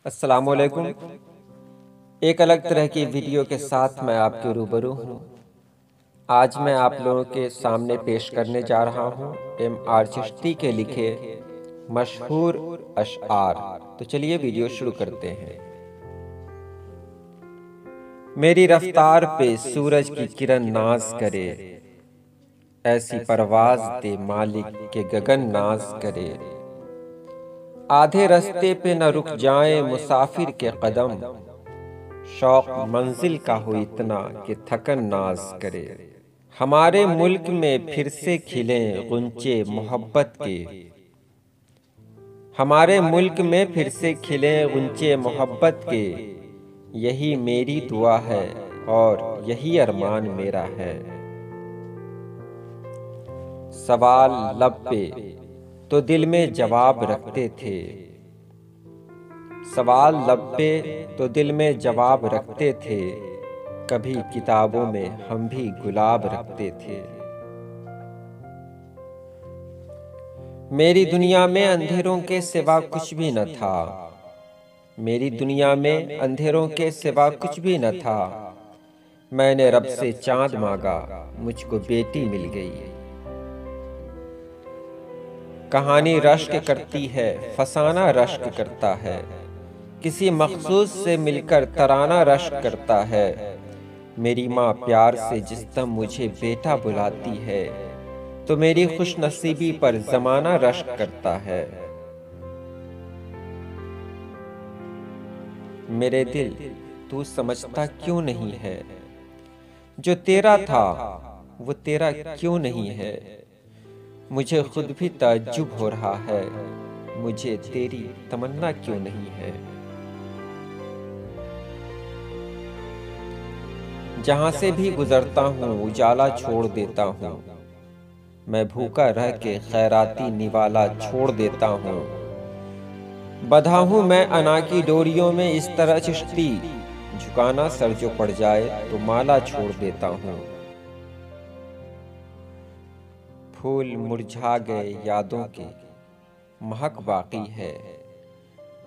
अस्सलामुअलैकुम। एक अलग तरह की वीडियो के साथ मैं आपके रूबरू हूँ। आज मैं आप लोगों के सामने पेश करने जा रहा हूँ M.R. चिश्ती के लिखे मशहूर अशआर। तो चलिए वीडियो शुरू करते हैं। मेरी रफ्तार पे सूरज की किरण नाज करे, ऐसी परवाज दे मालिक के गगन नाज करे। आधे रास्ते पे न रुक जाए मुसाफिर के कदम, शौक मंजिल का हो इतना कि थकन नाज करे। हमारे मुल्क में फिर से खिले गुंचे मोहब्बत के, हमारे मुल्क में फिर से खिले गुंचे मोहब्बत के। यही मेरी दुआ है और यही अरमान मेरा है। सवाल लब पे तो दिल में जवाब रखते थे, सवाल लब पे तो दिल में जवाब रखते थे। कभी किताबों में हम भी गुलाब रखते थे। मेरी दुनिया में अंधेरों के सिवा कुछ भी न था, मेरी दुनिया में अंधेरों के सिवा कुछ भी न था। मैंने रब से चांद मांगा, मुझको बेटी मिल गई। कहानी रश्क करती है, फसाना रश्क करता है। किसी मखसूस से मिलकर तराना रश्क करता है। मेरी माँ प्यार से जिस दम मुझे बेटा बुलाती है, तो मेरी खुशनसीबी पर जमाना रश्क करता है। मेरे दिल तू समझता क्यों नहीं है, जो तेरा था वो तेरा क्यों नहीं है। मुझे खुद भी ताज्जुब हो रहा है, मुझे तेरी तमन्ना क्यों नहीं है। जहां से भी गुजरता हूँ उजाला छोड़ देता हूँ, मैं भूखा रह के खैराती निवाला छोड़ देता हूँ। बंधा हूँ मैं अना की डोरियों में इस तरह चिश्ती, झुकाना सर जो पड़ जाए तो माला छोड़ देता हूँ। फूल मुरझा गए यादों के, महक बाकी है।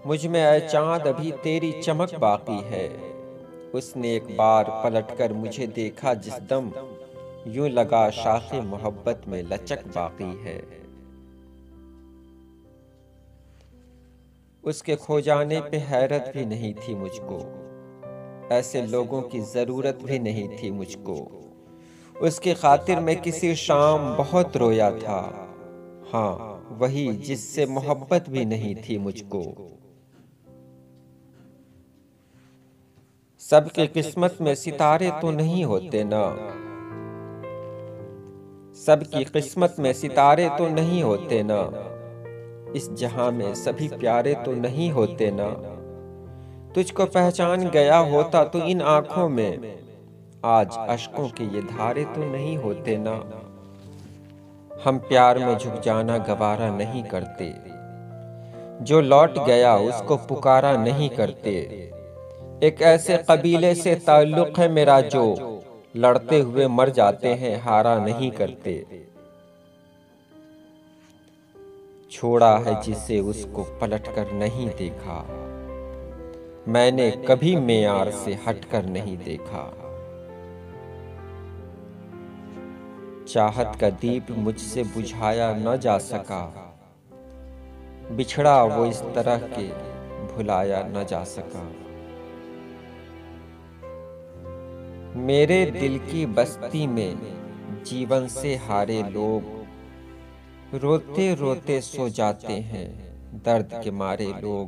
मुझ में ऐ चांद अभी तेरी चमक बाकी है। उसने एक बार पलटकर मुझे देखा जिस दम, यूं लगा शाखे मोहब्बत में लचक बाकी है। उसके खो जाने पे हैरत भी नहीं थी मुझको, ऐसे लोगों की जरूरत भी नहीं थी मुझको। उसकी खातिर मैं किसी शाम बहुत रोया था, हाँ वही जिससे मोहब्बत भी नहीं थी मुझको। सबके किस्मत में सितारे तो नहीं होते ना, सबकी किस्मत में सितारे तो नहीं होते ना। इस जहां में सभी प्यारे तो नहीं होते ना। तुझको पहचान गया होता तो इन आंखों में आज अश्कों के ये धारे तो नहीं होते ना। हम प्यार में झुक जाना गवारा नहीं करते, जो लौट गया उसको पुकारा नहीं करते। एक ऐसे कबीले से ताल्लुक है मेरा जो लड़ते हुए मर जाते हैं हारा नहीं करते। छोड़ा है जिसे उसको पलटकर नहीं देखा, मैंने कभी मेयार से हटकर नहीं देखा। चाहत का दीप मुझसे बुझाया न जा सका, बिछड़ा वो इस तरह के भुलाया न जा सका। मेरे दिल की बस्ती में जीवन से हारे लोग, रोते रोते सो जाते हैं दर्द के मारे लोग।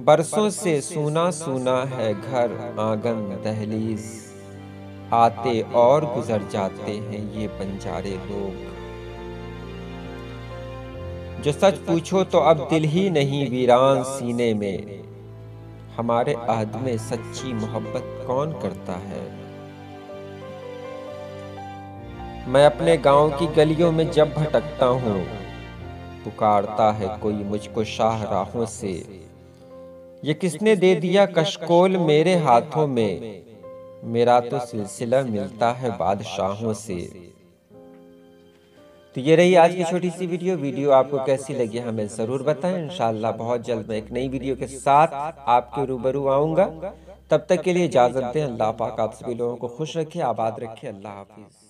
बरसों से सूना सूना है घर आंगन दहलीज, आते और गुजर जाते हैं ये बंजारे लोग। जो सच पूछो तो अब दिल ही नहीं वीरान सीने में, हमारे अहद में सच्ची मोहब्बत कौन करता है। मैं अपने गांव की गलियों में जब भटकता हूँ, पुकारता है कोई मुझको शाहराहों से। ये किसने दे दिया कशकोल मेरे हाथों में, मेरा तो सिलसिला मिलता है बादशाहों से। तो ये रही आज की छोटी सी वीडियो आपको कैसी लगी हमें ज़रूर बताएं। इंशाल्लाह बहुत जल्द मैं एक नई वीडियो के साथ आपके रूबरू आऊँगा। तब तक के लिए इजाज़त दें। अल्लाह पाक आप सभी लोगों को खुश रखे, आबाद रखे। अल्लाह हाफिज़।